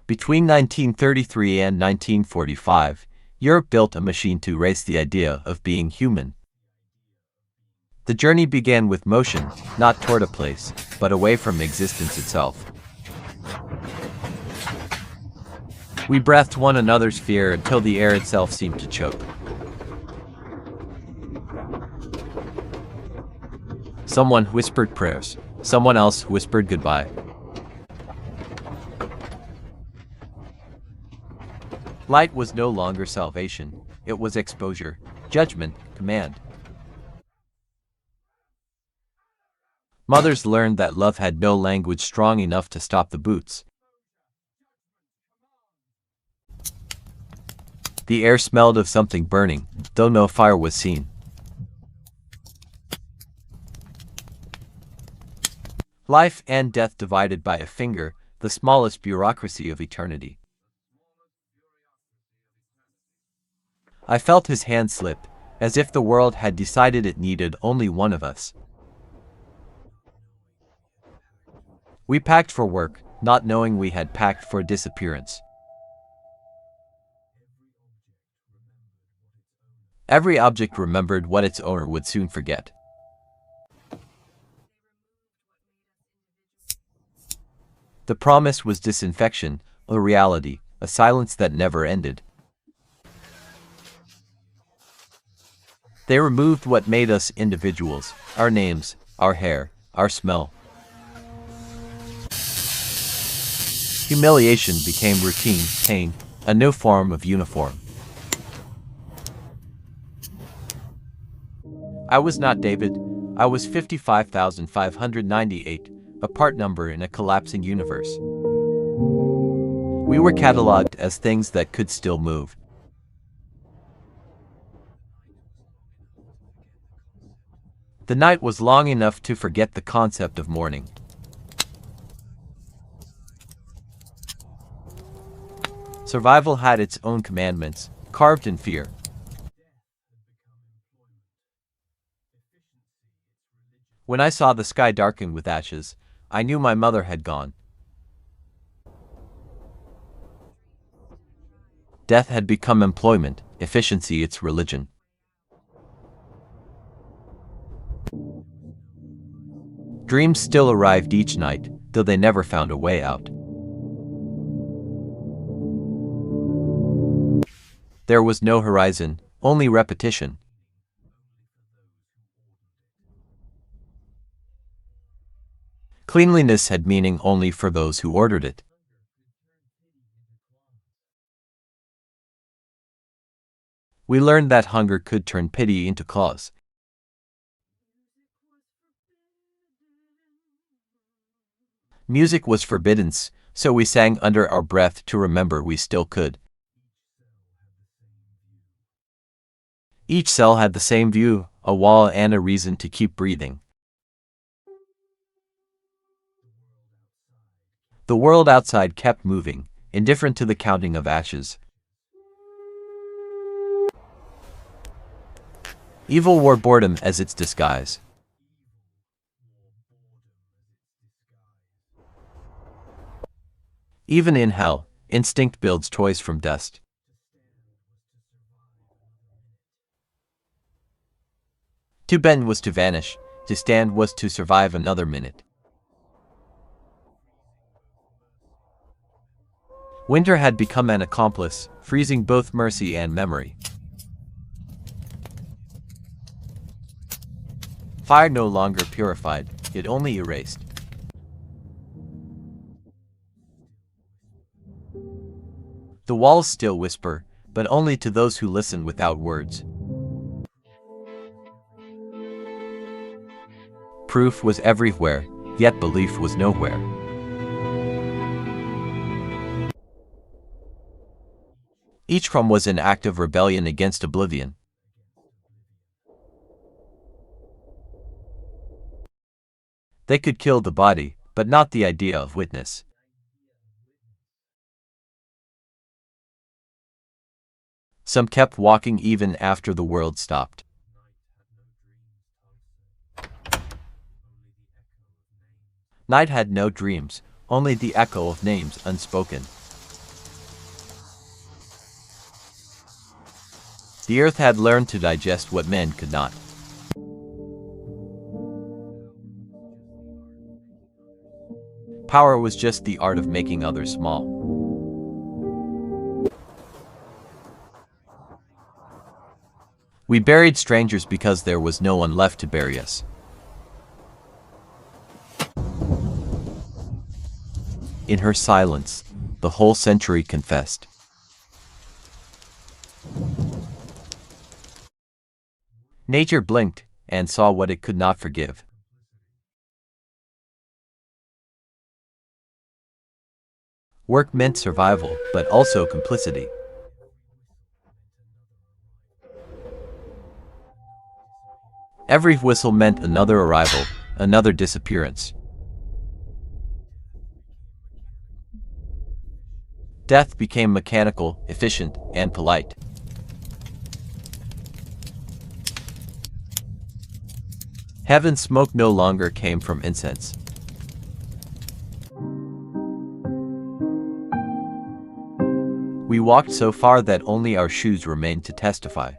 Between 1933 and 1945, Europe built a machine to erase the idea of being human. The journey began with motion, not toward a place, but away from existence itself. We breathed one another's fear until the air itself seemed to choke. Someone whispered prayers, someone else whispered goodbye. Light was no longer salvation, it was exposure, judgment, command. Mothers learned that love had no language strong enough to stop the boots. The air smelled of something burning, though no fire was seen. Life and death divided by a finger, the smallest bureaucracy of eternity. I felt his hand slip, as if the world had decided it needed only one of us. We packed for work, not knowing we had packed for disappearance. Every object remembered what its owner would soon forget. The promise was disinfection, a reality, a silence that never ended. They removed what made us individuals, our names, our hair, our smell. Humiliation became routine, pain, a new form of uniform. I was not David, I was 55,598, a part number in a collapsing universe. We were catalogued as things that could still move. The night was long enough to forget the concept of mourning. Survival had its own commandments, carved in fear. When I saw the sky darken with ashes, I knew my mother had gone. Death had become employment, efficiency its religion. Dreams still arrived each night, though they never found a way out. There was no horizon, only repetition. Cleanliness had meaning only for those who ordered it. We learned that hunger could turn pity into claws. Music was forbidden, so we sang under our breath to remember we still could. Each cell had the same view, a wall and a reason to keep breathing. The world outside kept moving, indifferent to the counting of ashes. Evil wore boredom as its disguise. Even in hell, instinct builds toys from dust. To bend was to vanish, to stand was to survive another minute. Winter had become an accomplice, freezing both mercy and memory. Fire no longer purified, it only erased. The walls still whisper, but only to those who listen without words. Proof was everywhere, yet belief was nowhere. Each crumb was an act of rebellion against oblivion. They could kill the body, but not the idea of witness. Some kept walking even after the world stopped. Night had no dreams, only the echo of names unspoken. The earth had learned to digest what men could not. Power was just the art of making others small. We buried strangers because there was no one left to bury us. In her silence, the whole century confessed. Nature blinked and saw what it could not forgive. Work meant survival, but also complicity. Every whistle meant another arrival, another disappearance. Death became mechanical, efficient, and polite. Heaven's smoke no longer came from incense. We walked so far that only our shoes remained to testify.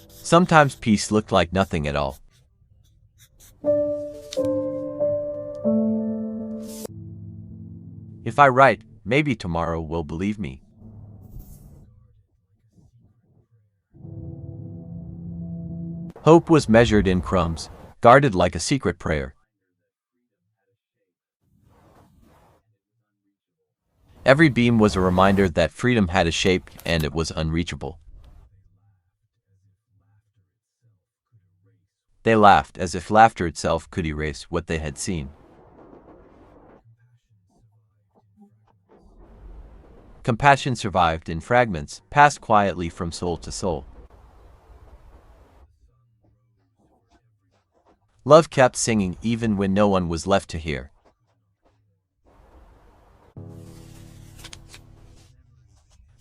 Sometimes peace looked like nothing at all. If I write, maybe tomorrow will believe me. Hope was measured in crumbs, guarded like a secret prayer. Every beam was a reminder that freedom had a shape and it was unreachable. They laughed as if laughter itself could erase what they had seen. Compassion survived in fragments, passed quietly from soul to soul. Love kept singing even when no one was left to hear.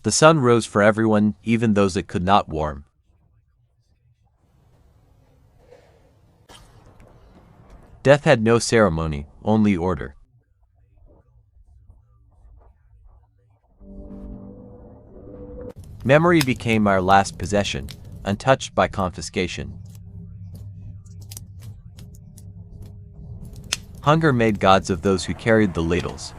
The sun rose for everyone, even those it could not warm. Death had no ceremony, only order. Memory became our last possession, untouched by confiscation. Hunger made gods of those who carried the ladles.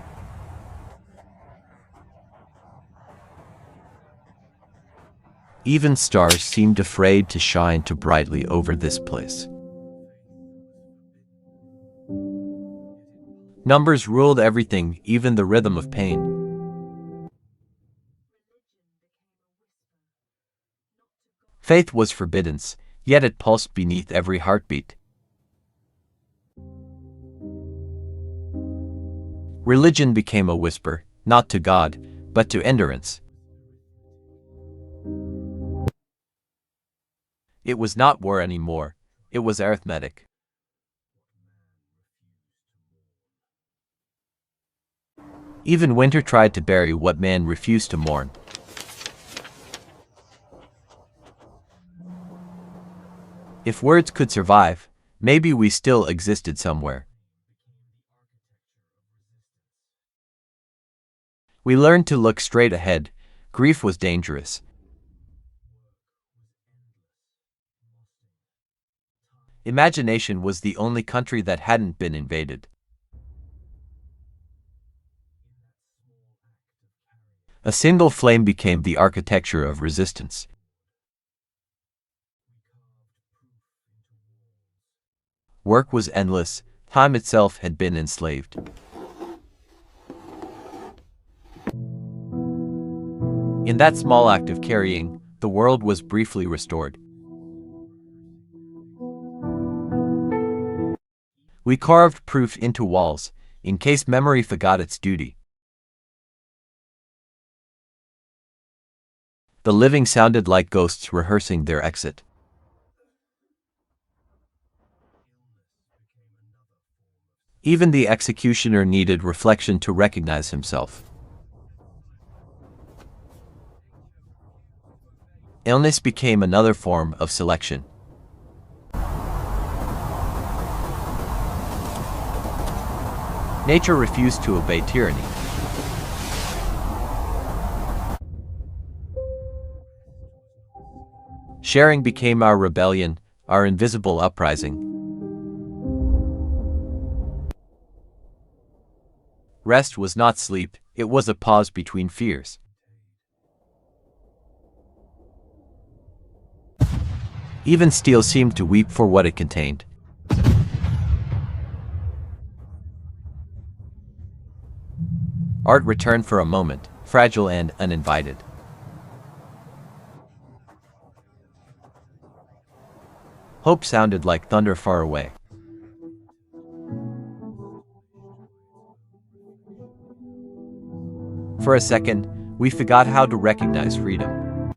Even stars seemed afraid to shine too brightly over this place. Numbers ruled everything, even the rhythm of pain. Faith was forbidden, yet it pulsed beneath every heartbeat. Religion became a whisper, not to God, but to endurance. It was not war anymore, it was arithmetic. Even winter tried to bury what man refused to mourn. If words could survive, maybe we still existed somewhere. We learned to look straight ahead. Grief was dangerous. Imagination was the only country that hadn't been invaded. A single flame became the architecture of resistance. Work was endless, time itself had been enslaved. In that small act of carrying, the world was briefly restored. We carved proof into walls, in case memory forgot its duty. The living sounded like ghosts rehearsing their exit. Even the executioner needed reflection to recognize himself. Illness became another form of selection. Nature refused to obey tyranny. Sharing became our rebellion, our invisible uprising. Rest was not sleep, it was a pause between fears. Even steel seemed to weep for what it contained. Art returned for a moment, fragile and uninvited. Hope sounded like thunder far away. For a second, we forgot how to recognize freedom.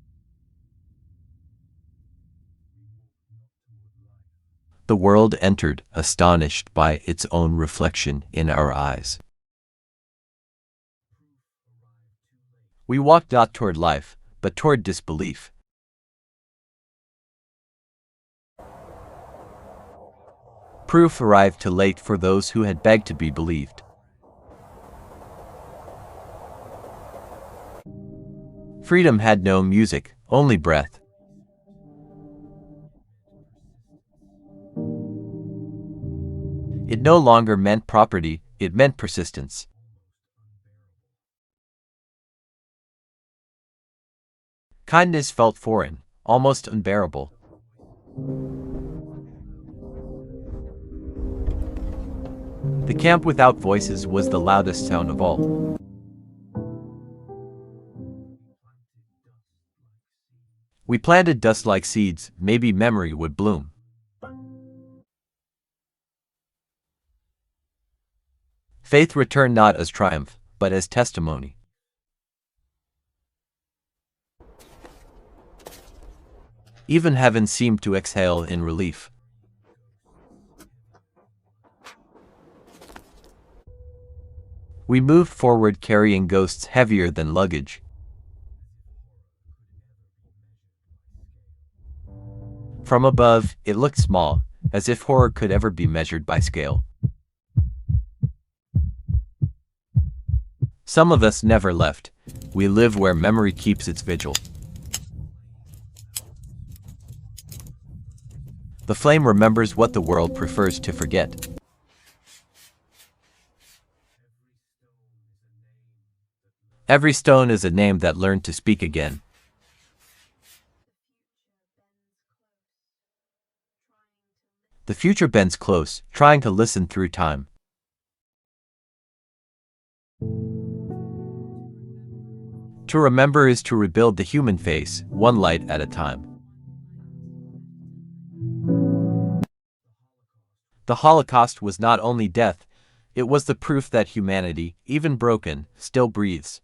The world entered, astonished by its own reflection in our eyes. We walked not toward life, but toward disbelief. Proof arrived too late for those who had begged to be believed. Freedom had no music, only breath. It no longer meant property, it meant persistence. Kindness felt foreign, almost unbearable. The camp without voices was the loudest sound of all. We planted dust like seeds, maybe memory would bloom. Faith returned not as triumph, but as testimony. Even heaven seemed to exhale in relief. We moved forward carrying ghosts heavier than luggage. From above, it looked small, as if horror could ever be measured by scale. Some of us never left. We live where memory keeps its vigil. The flame remembers what the world prefers to forget. Every stone is a name that learned to speak again. The future bends close, trying to listen through time. To remember is to rebuild the human face, one light at a time. The Holocaust was not only death, it was the proof that humanity, even broken, still breathes.